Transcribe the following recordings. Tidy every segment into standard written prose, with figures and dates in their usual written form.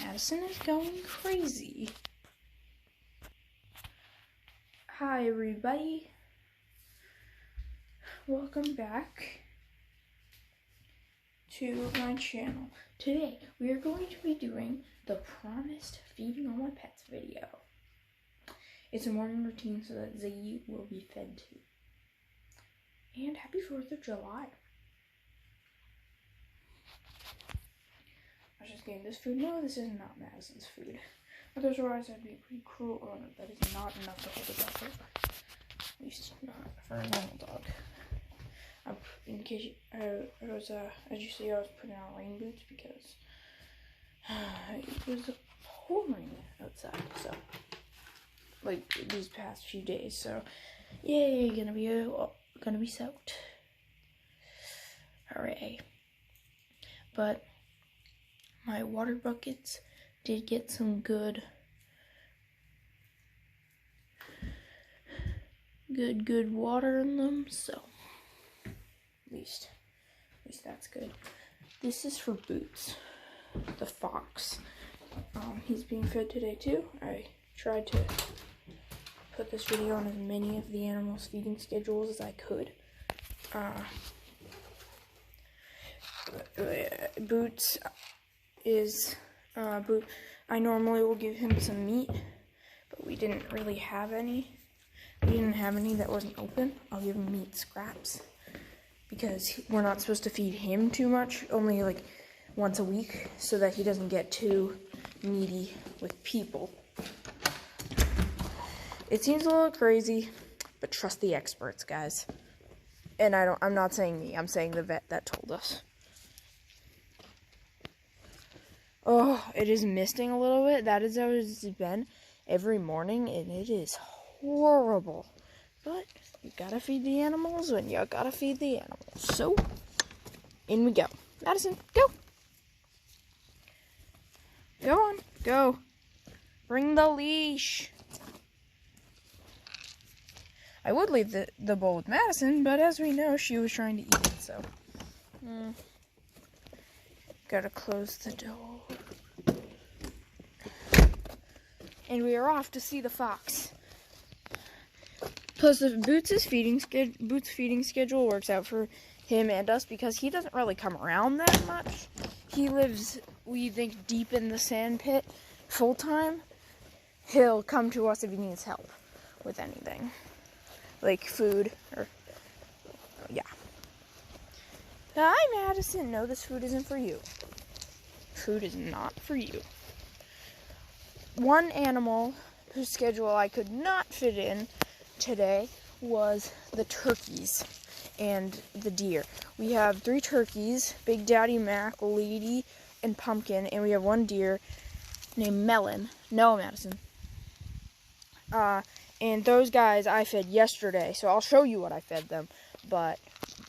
Madison is going crazy. Hi everybody. Welcome back to my channel. Today we are going to be doing the promised feeding all my pets video. It's a morning routine so that Ziggy will be fed too. And happy 4th of July. I was just getting this food. No, this is not Madison's food. Otherwise, I'd be pretty cruel. Oh no, that is not enough to hold a dog for. At least not for a normal dog. In case you, as you see, I was putting on rain boots because it was pouring outside. So, like these past few days. So, yay, gonna be soaked. Hooray! But my water buckets did get some good water in them, so at least that's good. This is for Boots, the fox. He's being fed today too. I tried to put this video on as many of the animals' feeding schedules as I could. Boots is I normally will give him some meat, but we didn't really have any. We didn't have any that wasn't open. I'll give him meat scraps because we're not supposed to feed him too much, only like once a week, so that he doesn't get too needy with people. It seems a little crazy, but trust the experts, guys. And I'm not saying me, I'm saying the vet that told us. Oh, it is misting a little bit. That is how it's been every morning, and it is horrible. But you gotta feed the animals when you gotta feed the animals. So, in we go. Madison, go! Go on, go. Bring the leash. I would leave the bowl with Madison, but as we know, she was trying to eat it, so. Gotta close the door. And we are off to see the fox. Plus, the Boots' feeding schedule works out for him and us because he doesn't really come around that much. He lives, we think, deep in the sand pit full time. He'll come to us if he needs help with anything, like food or, yeah. Hi, Madison. No, this food isn't for you. Food is not for you. One animal whose schedule I could not fit in today was the turkeys and the deer. We have 3 turkeys, Big Daddy, Mac, Lady, and Pumpkin, and we have 1 deer named Melon. No, Madison. And those guys I fed yesterday, so I'll show you what I fed them, but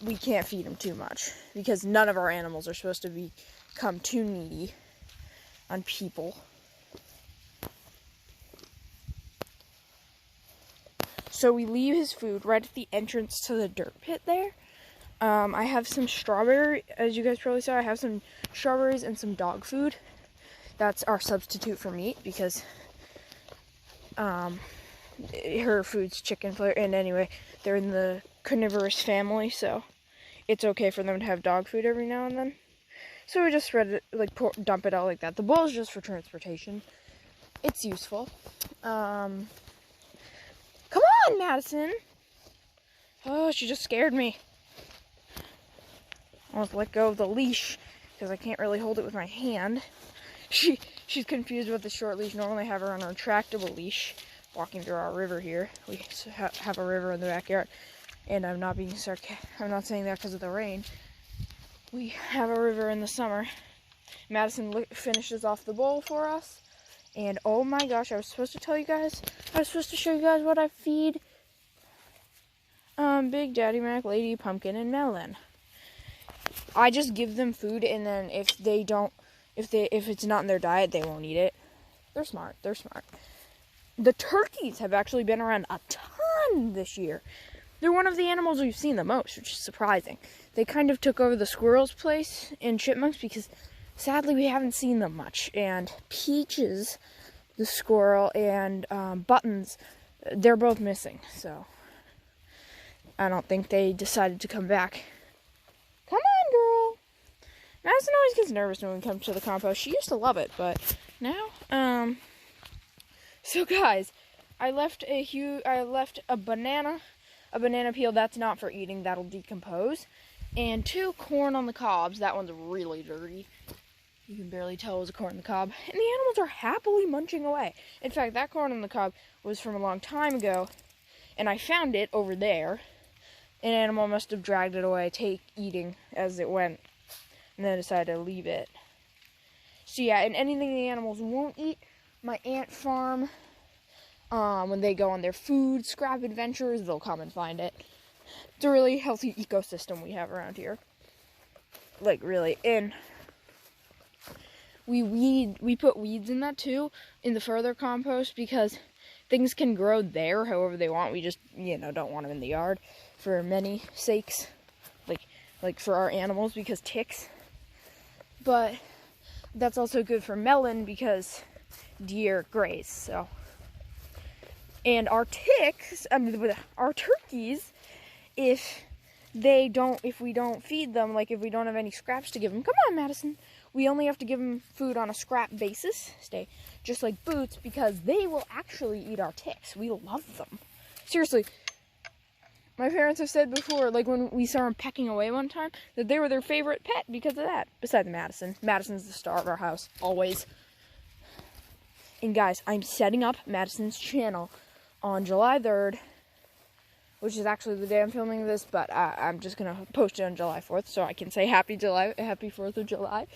we can't feed them too much because none of our animals are supposed to become too needy on people. So we leave his food right at the entrance to the dirt pit there. I have some strawberry, as you guys probably saw, I have some strawberries and some dog food. That's our substitute for meat because her food's chicken flavor, and anyway, they're in the carnivorous family, so it's okay for them to have dog food every now and then. So we just spread it, like dump it out like that. The bowl is just for transportation. It's useful. Come on, Madison. Oh, she just scared me. I almost let go of the leash because I can't really hold it with my hand. She's confused with the short leash. Normally I have her on a retractable leash. Walking through our river here. We have a river in the backyard, and I'm not being sarcastic. I'm not saying that because of the rain. We have a river in the summer. Madison finishes off the bowl for us, and oh my gosh, I was supposed to show you guys what I feed Big Daddy, Mac, Lady, Pumpkin, and Melon. I just give them food, and then if it's not in their diet, they won't eat it. They're smart. The turkeys have actually been around a ton this year. They're one of the animals we've seen the most, which is surprising. They kind of took over the squirrels' place in chipmunks because sadly, we haven't seen them much. And Peaches, the squirrel, and Buttons, they're both missing. So I don't think they decided to come back. Come on, girl. Madison always gets nervous when we come to the compost. She used to love it, but now, so guys, I left a banana peel that's not for eating, that'll decompose, and 2 corn on the cobs. That one's really dirty. You can barely tell it was a corn on the cob. And the animals are happily munching away. In fact, that corn on the cob was from a long time ago, and I found it over there. An animal must have dragged it away, eating as it went, and then decided to leave it. So yeah, and anything the animals won't eat, my ant farm, when they go on their food scrap adventures, they'll come and find it. It's a really healthy ecosystem we have around here. Like, really. And we put weeds in that too, in the further compost, because things can grow there however they want. We just, don't want them in the yard for many sakes. Like for our animals, because ticks. But that's also good for melon because deer graze, so. And our our turkeys, if we don't feed them, like if we don't have any scraps to give them, come on, Madison, we only have to give them food on a scrap basis, just like Boots, because they will actually eat our ticks. We love them. Seriously, my parents have said before, like when we saw them pecking away one time, that they were their favorite pet because of that, besides Madison. Madison's the star of our house, always. And guys, I'm setting up Madison's channel on July 3rd, which is actually the day I'm filming this, but I'm just going to post it on July 4th, so I can say happy 4th of July.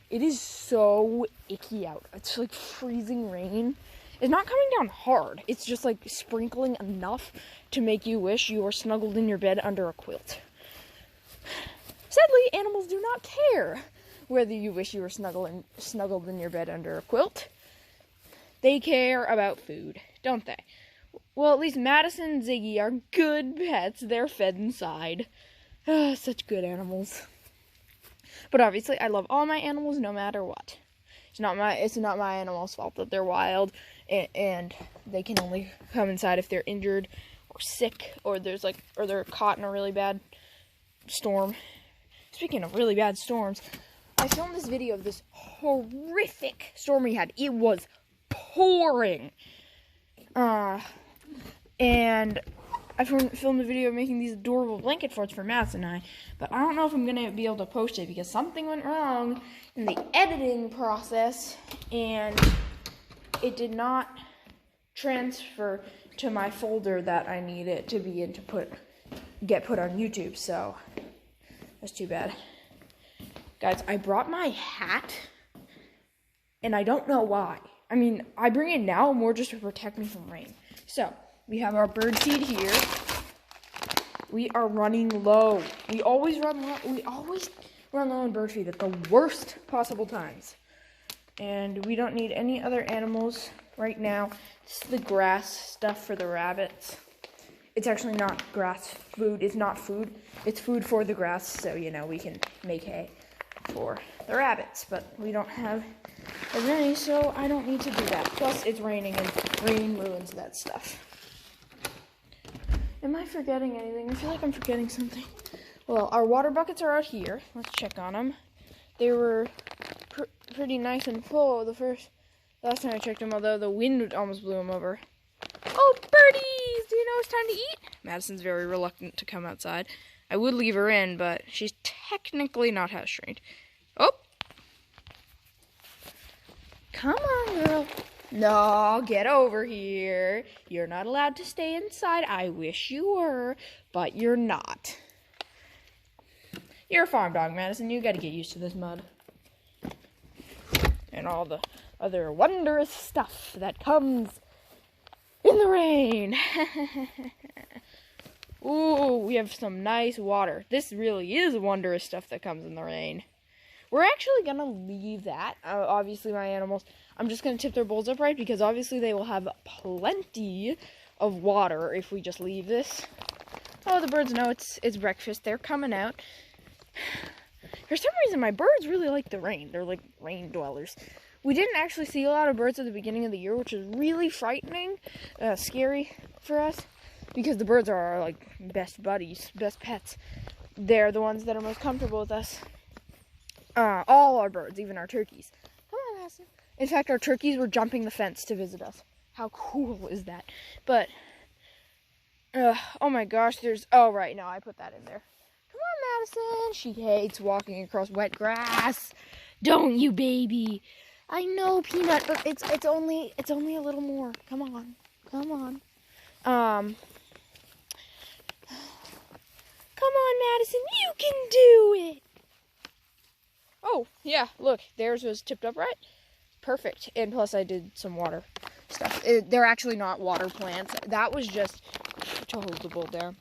It is so icky out. It's like freezing rain. It's not coming down hard. It's just like sprinkling enough to make you wish you were snuggled in your bed under a quilt. Sadly, animals do not care whether you wish you were snuggled in your bed under a quilt. They care about food, don't they? Well, at least Madison and Ziggy are good pets. They're fed inside. Such good animals. But obviously, I love all my animals no matter what. It's not my animal's fault that they're wild, and they can only come inside if they're injured or sick, or they're caught in a really bad storm. Speaking of really bad storms, I filmed this video of this horrific storm we had. It was pouring. And I filmed a video of making these adorable blanket forts for Madison and I, but I don't know if I'm going to be able to post it because something went wrong in the editing process, and it did not transfer to my folder that I need it to be in to get put on YouTube, so that's too bad. Guys, I brought my hat, and I don't know why. I mean, I bring it now more just to protect me from rain. So, we have our bird seed here. We are running low. We always run low on bird feed at the worst possible times. And we don't need any other animals right now. This is the grass stuff for the rabbits. It's actually not grass food. It's not food. It's food for the grass, so, we can make hay for the rabbits. But we don't have as many, so I don't need to do that. Plus, it's raining, and rain ruins that stuff. Am I forgetting anything? I feel like I'm forgetting something. Well, our water buckets are out here. Let's check on them. They were pretty nice and full last time I checked them, although the wind almost blew them over. Oh, birdies! Do you know it's time to eat? Madison's very reluctant to come outside. I would leave her in, but she's technically not house trained. Oh! Come on, girl. No, get over here. You're not allowed to stay inside. I wish you were, but you're not. You're a farm dog, Madison. You gotta get used to this mud. And all the other wondrous stuff that comes in the rain. Ooh, we have some nice water. This really is wondrous stuff that comes in the rain. We're actually going to leave that. Obviously, my animals, I'm just going to tip their bowls upright because obviously they will have plenty of water if we just leave this. Oh, the birds know it's breakfast. They're coming out. For some reason, my birds really like the rain. They're like rain dwellers. We didn't actually see a lot of birds at the beginning of the year, which is really frightening, scary for us, because the birds are our like best buddies, best pets. They're the ones that are most comfortable with us. All our birds, even our turkeys. Come on, Madison. In fact, our turkeys were jumping the fence to visit us. How cool is that? But, oh my gosh, oh right, no, I put that in there. Come on, Madison. She hates walking across wet grass. Don't you, baby? I know, Peanut, but it's only a little more. Come on. Come on, Madison, you can do it. Oh, yeah, look, theirs was tipped up right. Perfect. And plus I did some water stuff. They're actually not water plants. That was just to hold the bowl there.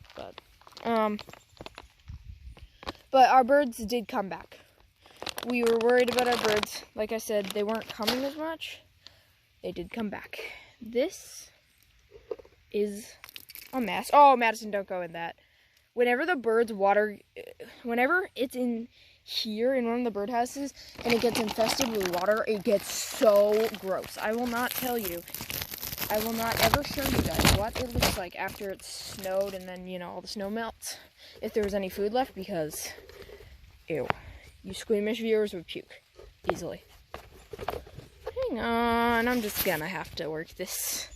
But our birds did come back. We were worried about our birds. Like I said, they weren't coming as much. They did come back. This is a mess. Oh, Madison, don't go in that. Whenever the birds whenever it's in here in one of the birdhouses and it gets infested with water, it gets so gross. I will not tell you. I will not ever show you guys what it looks like after it's snowed and then, you know, all the snow melts. If there was any food left, because, ew. You squeamish viewers would puke easily. Hang on, I'm just gonna have to work this.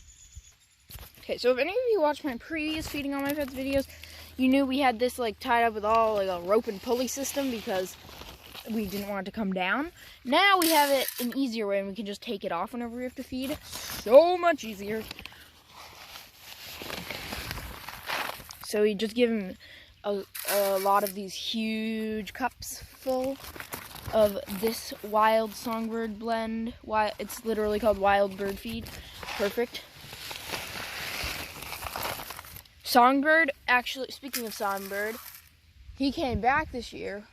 Okay, so if any of you watched my previous Feeding All My Pets videos, you knew we had this like tied up with all like a rope and pulley system because we didn't want it to come down. Now we have it an easier way and we can just take it off whenever we have to feed. So much easier. So we just give him a lot of these huge cups full of this wild songbird blend. It's literally called Wild Bird Feed. Perfect. Songbird, actually, speaking of Songbird, he came back this year.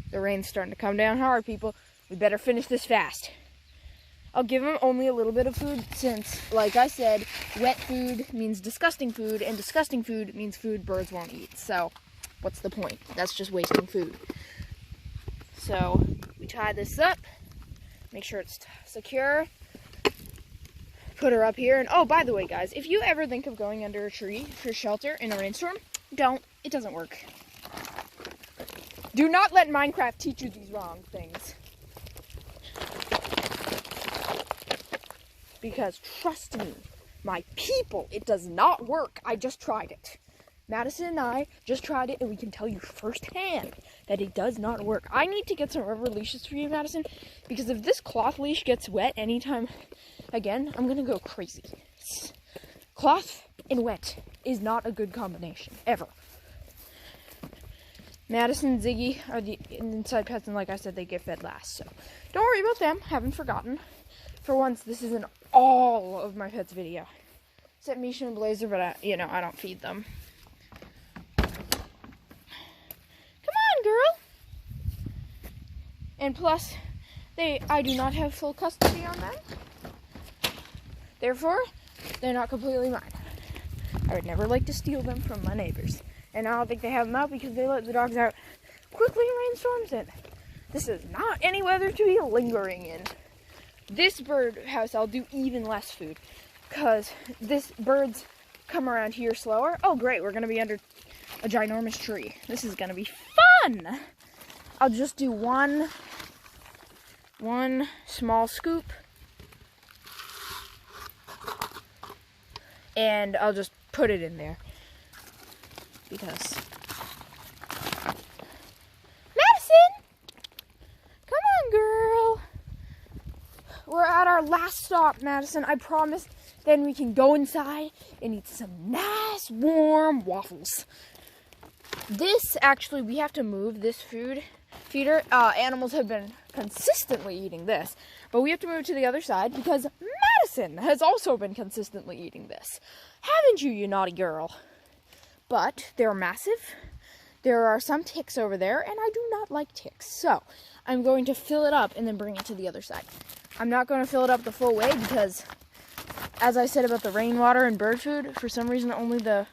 The rain's starting to come down hard, people. We better finish this fast. I'll give him only a little bit of food since, like I said, wet food means disgusting food, and disgusting food means food birds won't eat. So, what's the point? That's just wasting food. So, we tie this up, make sure it's secure, put her up here, and oh, by the way, guys, if you ever think of going under a tree for shelter in a rainstorm, don't. It doesn't work. Do not let Minecraft teach you these wrong things. Because trust me, my people, it does not work. I just tried it. Madison and I just tried it, and we can tell you firsthand that it does not work. I need to get some rubber leashes for you, Madison, because if this cloth leash gets wet anytime again, I'm gonna go crazy. Cloth and wet is not a good combination, ever. Madison and Ziggy are the inside pets, and like I said, they get fed last, so don't worry about them. Haven't forgotten. For once, this isn't all of my pets' video. Except Misha and Blazer, but I don't feed them. Come on, girl! And plus, I do not have full custody on them. Therefore, they're not completely mine. I would never like to steal them from my neighbors. And I don't think they have them out because they let the dogs out quickly in rainstorms. And this is not any weather to be lingering in. This bird house, I'll do even less food because birds come around here slower. Oh, great. We're going to be under a ginormous tree. This is going to be fun. I'll just do one small scoop. And I'll just put it in there. Because Madison! Come on, girl! We're at our last stop, Madison. I promise. Then we can go inside and eat some nice warm waffles. This, actually, we have to move this feeder. Animals have been consistently eating this. But we have to move to the other side because Madison has also been consistently eating this. Haven't you, you naughty girl? But they're massive. There are some ticks over there, and I do not like ticks. So, I'm going to fill it up and then bring it to the other side. I'm not going to fill it up the full way because, as I said about the rainwater and bird food, for some reason only the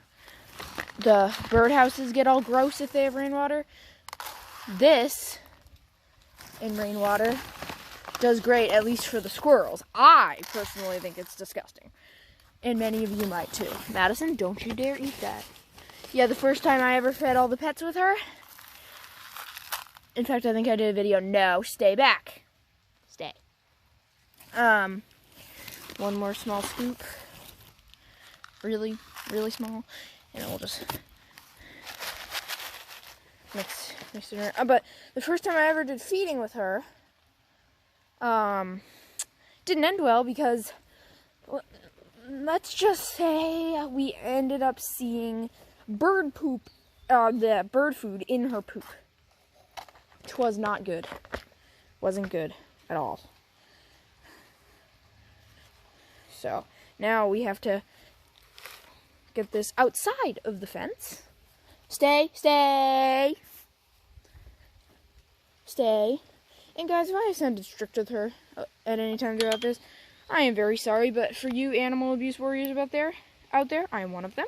birdhouses get all gross if they have rainwater. This in rainwater. Does great, at least for the squirrels. I personally think it's disgusting. And many of you might too. Madison, don't you dare eat that. Yeah, the first time I ever fed all the pets with her. In fact, I think I did a video. No, stay back. Stay. One more small scoop. Really, really small. And then we'll just mix it around. But the first time I ever did feeding with her, didn't end well because, let's just say we ended up seeing bird poop, the bird food in her poop. Which was not good. Wasn't good at all. So now we have to get this outside of the fence. Stay. And guys, if I have sounded strict with her at any time throughout this, I am very sorry. But for you animal abuse warriors out there, I am one of them.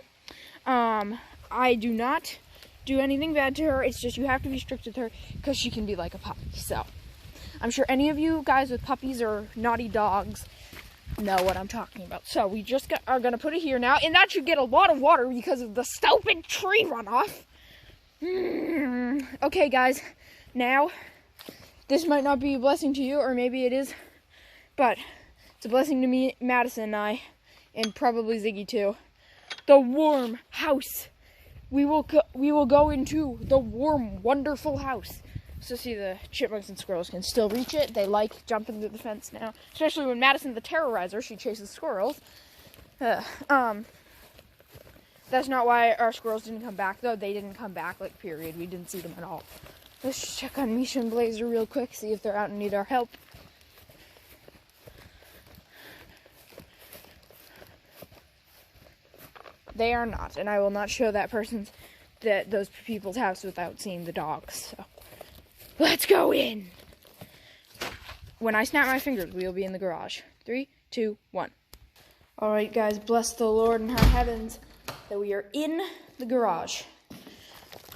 I do not do anything bad to her. It's just you have to be strict with her because she can be like a puppy. So I'm sure any of you guys with puppies or naughty dogs know what I'm talking about. So we just are going to put it here now, and that should get a lot of water because of the stupid tree runoff. Okay, guys, now this might not be a blessing to you, or maybe it is, but it's a blessing to me, Madison, and I, and probably Ziggy too. The warm house. We will go into the warm, wonderful house. So see, the chipmunks and squirrels can still reach it. They like jumping through the fence now, especially when Madison the Terrorizer, she chases squirrels. That's not why our squirrels didn't come back, though. They didn't come back, like, period. We didn't see them at all. Let's just check on Misha and Blazer real quick, see if they're out and need our help. They are not, and I will not show those people's house without seeing the dogs. So let's go in. When I snap my fingers, we will be in the garage. 3, 2, 1. All right, guys, bless the Lord in our heavens that we are in the garage.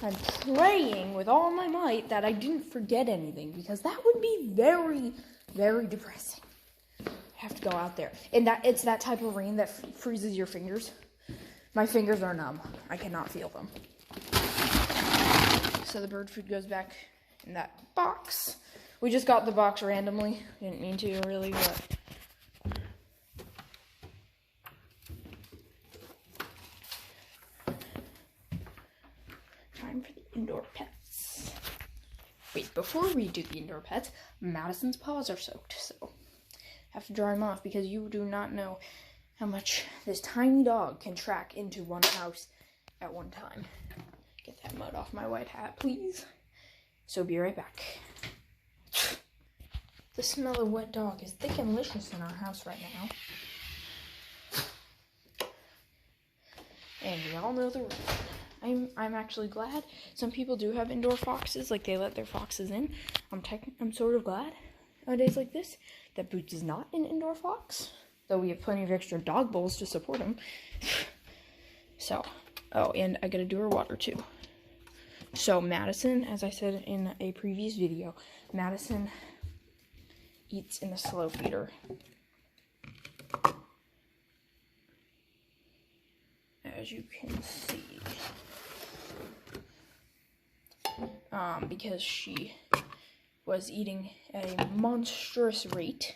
I'm praying with all my might that I didn't forget anything, because that would be very, very depressing. I have to go out there. And it's that type of rain that freezes your fingers. My fingers are numb. I cannot feel them. So the bird food goes back in that box. We just got the box randomly. Didn't mean to, really, but time for the indoor pets. Wait, before we do the indoor pets, Madison's paws are soaked, so I have to dry them off because you do not know how much this tiny dog can track into one house at one time. Get that mud off my white hat, please. So be right back. The smell of wet dog is thick and delicious in our house right now. And we all know the rule. I'm actually glad some people do have indoor foxes, like they let their foxes in. I'm sort of glad on days like this that Boots is not an indoor fox, though we have plenty of extra dog bowls to support him. So, oh, and I gotta do her water too. So Madison, as I said in a previous video, Madison eats in the slow feeder. As you can see. Because she was eating at a monstrous rate.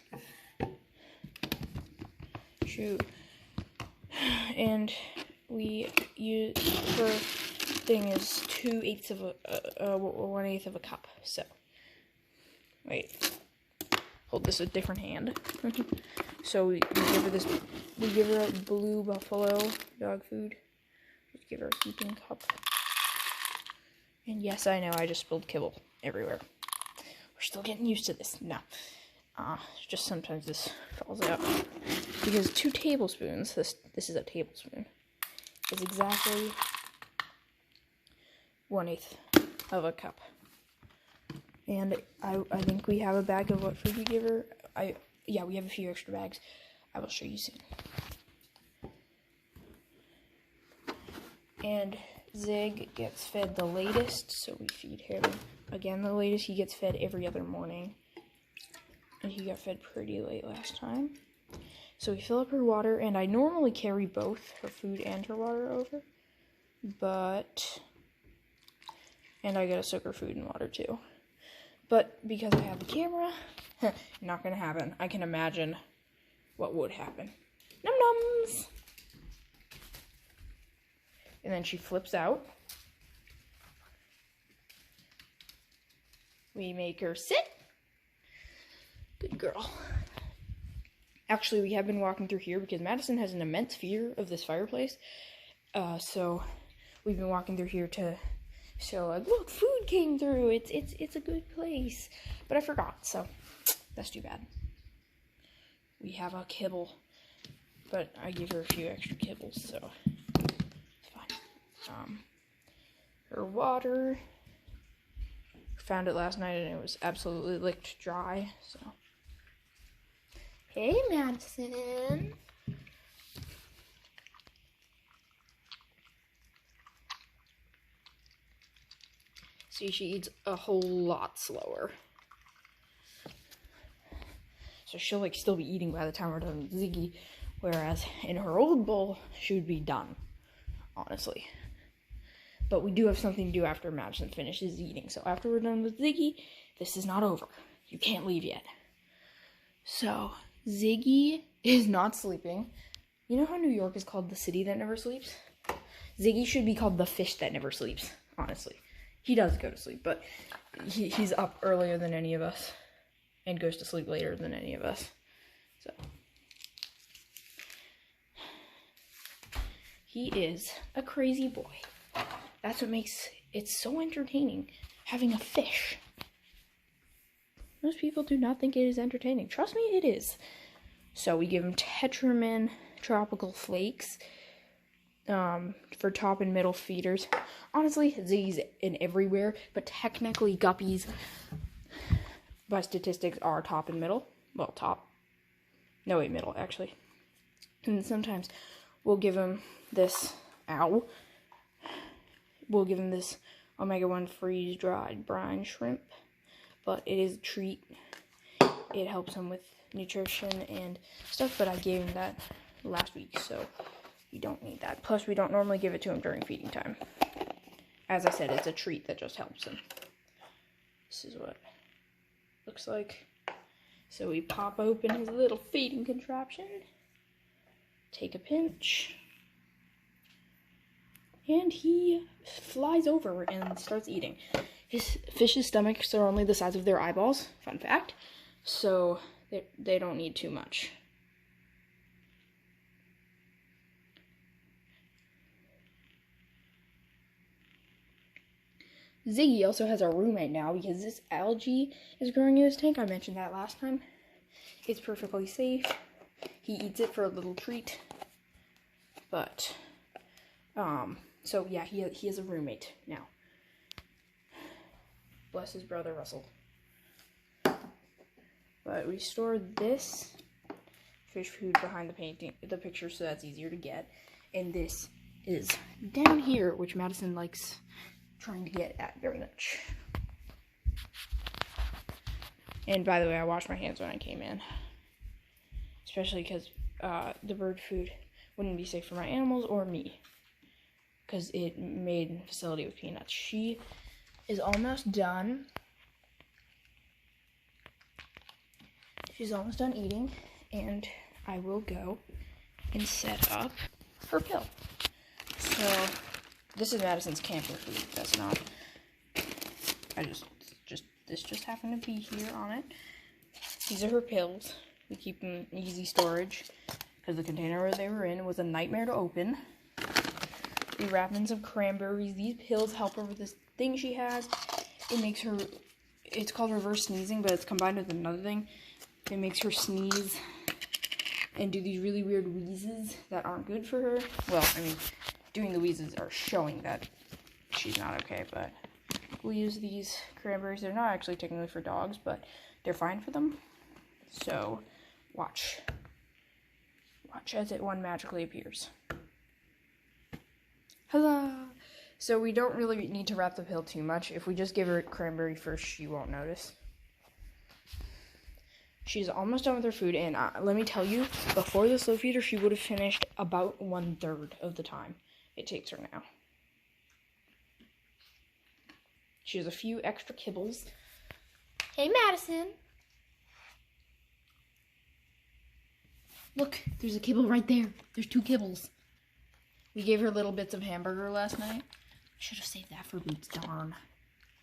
And we use, her thing is 2/8 of a, 1/8 of a cup, so. Wait. Hold this a different hand. So we give her a Blue Buffalo dog food. Just give her a heaping cup. And yes, I know I just spilled kibble everywhere. We're still getting used to this. No. Just sometimes this falls out. Because 2 tablespoons, this is a tablespoon, is exactly 1/8 of a cup. And I think we have a bag of what food we give her. Yeah, we have a few extra bags. I will show you soon. And Zig gets fed the latest, so we feed him again, the latest he gets fed every other morning. And he got fed pretty late last time. So we fill up her water, and I normally carry both her food and her water over. And I gotta soak her food and water too. But because I have the camera, not gonna happen. I can imagine what would happen. Num nums! And then she flips out. We make her sit. Good girl. Actually, we have been walking through here because Madison has an immense fear of this fireplace. So we've been walking through here to show, like, look, food came through. It's a good place. But I forgot, so that's too bad. We have a kibble, but I give her a few extra kibbles, so it's fine. Her water. Found it last night and it was absolutely licked dry, so. Hey, Madison. See, she eats a whole lot slower. So she'll, like, still be eating by the time we're done with Ziggy, whereas in her old bowl, she would be done, honestly. But we do have something to do after Madison finishes eating. So after we're done with Ziggy, this is not over. You can't leave yet. So Ziggy is not sleeping. You know how New York is called the city that never sleeps? Ziggy should be called the fish that never sleeps, honestly. He does go to sleep, but he's up earlier than any of us and goes to sleep later than any of us. So he is a crazy boy. That's what makes it so entertaining, having a fish. Most people do not think it is entertaining. Trust me, it is. So we give him Tetramin Tropical Flakes for top and middle feeders. Honestly, Ziggy's in everywhere, but technically guppies, by statistics, are top and middle. Well, top. No, wait, middle, actually. And sometimes we'll give him this, we'll give him this omega-1 freeze-dried brine shrimp, but it is a treat. It helps him with nutrition and stuff, but I gave him that last week, so we don't need that. Plus, we don't normally give it to him during feeding time. As I said, it's a treat that just helps him. This is what it looks like. So we pop open his little feeding contraption, take a pinch, and he flies over and starts eating. His fish's stomachs are only the size of their eyeballs, fun fact, so they don't need too much. Ziggy also has a roommate now because this algae is growing in his tank. I mentioned that last time. It's perfectly safe. He eats it for a little treat. But, so yeah, he has a roommate now. Bless his brother Russell. But we stored this fish food behind the picture, so that's easier to get. And this is down here, which Madison likes trying to get at very much. And by the way, I washed my hands when I came in, especially because the bird food wouldn't be safe for my animals or me, because it made in a facility with peanuts. She is almost done. She's almost done eating, and I will go and set up her pill. So this is Madison's camper food. That's not. This just happened to be here on it. These are her pills. We keep them in easy storage because the container they were in was a nightmare to open. We wrap in some cranberries. These pills help her with this thing she has. It makes her. It's called reverse sneezing, but it's combined with another thing. It makes her sneeze and do these really weird wheezes that aren't good for her. Well, I mean, doing the wheezes are showing that she's not okay, but we use these cranberries. They're not actually technically for dogs, but they're fine for them. So, watch. Watch as one magically appears. Huzzah! So we don't really need to wrap the pill too much. If we just give her cranberry first, she won't notice. She's almost done with her food, and let me tell you, before the slow feeder, she would have finished about 1/3 of the time it takes her now. She has a few extra kibbles. Hey, Madison. Look, there's a kibble right there. There's 2 kibbles. We gave her little bits of hamburger last night. Should have saved that for Boots. Darn.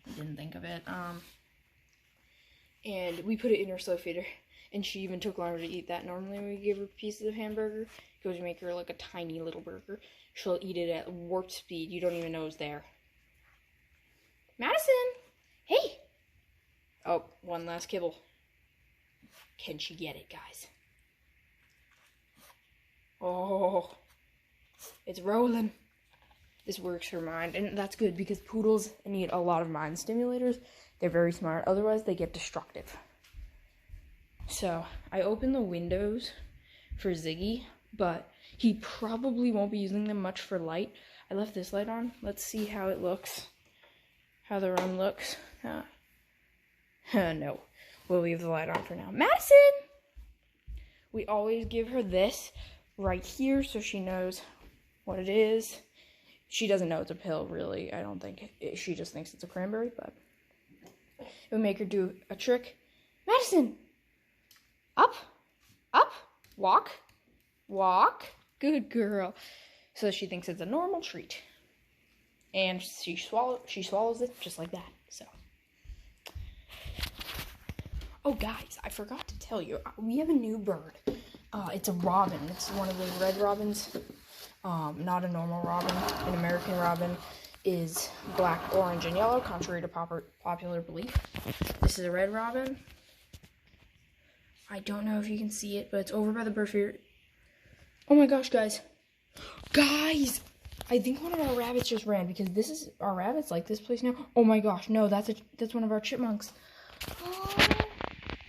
I didn't think of it. And we put it in her slow feeder. And she even took longer to eat that. Normally when we give her pieces of hamburger, because we make her like a tiny little burger, she'll eat it at warp speed. You don't even know it's there. Madison! Hey! Oh, one last kibble. Can she get it, guys? Oh, it's rolling. This works her mind, and that's good because poodles need a lot of mind stimulators. They're very smart, otherwise they get destructive. So, I opened the windows for Ziggy, but he probably won't be using them much for light. I left this light on. Let's see how it looks. How the room looks. No, we'll leave the light on for now. Madison! We always give her this right here so she knows what it is. She doesn't know it's a pill, really. I don't think. She just thinks it's a cranberry, but it would make her do a trick. Madison! Up, up, walk, walk. Good girl. So she thinks it's a normal treat. And she swallows it just like that. So. Oh, guys, I forgot to tell you. We have a new bird. It's a robin. It's one of those red robins. Not a normal robin. An American robin is black, orange, and yellow, contrary to popular belief. This is a red robin. I don't know if you can see it, but it's over by the bird feeder. Oh my gosh, guys. Guys! I think one of our rabbits just ran because this is our rabbits like this place now. Oh my gosh, no, that's one of our chipmunks. Oh,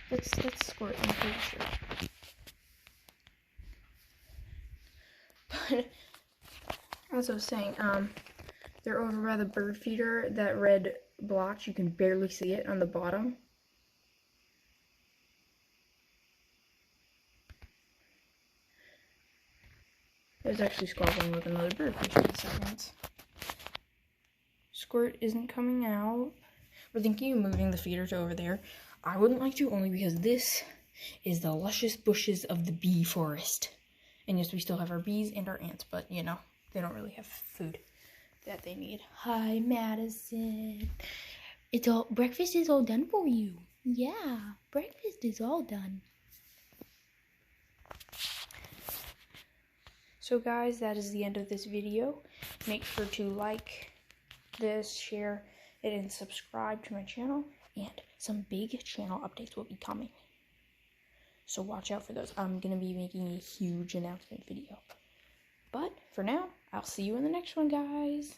that's Squirt, I'm pretty sure. But as I was saying, they're over by the bird feeder. That red blotch, you can barely see it on the bottom. There's actually squabbling with another bird for 2 seconds. Squirt isn't coming out. We're thinking of moving the feeder to over there. I wouldn't like to, only because this is the luscious bushes of the bee forest. And yes, we still have our bees and our ants, but, you know, they don't really have food that they need. Hi, Madison. Breakfast is all done for you. Yeah, breakfast is all done. So guys, that is the end of this video. Make sure to like this, share it, and subscribe to my channel. And some big channel updates will be coming. So watch out for those. I'm going to be making a huge announcement video. But for now, I'll see you in the next one, guys.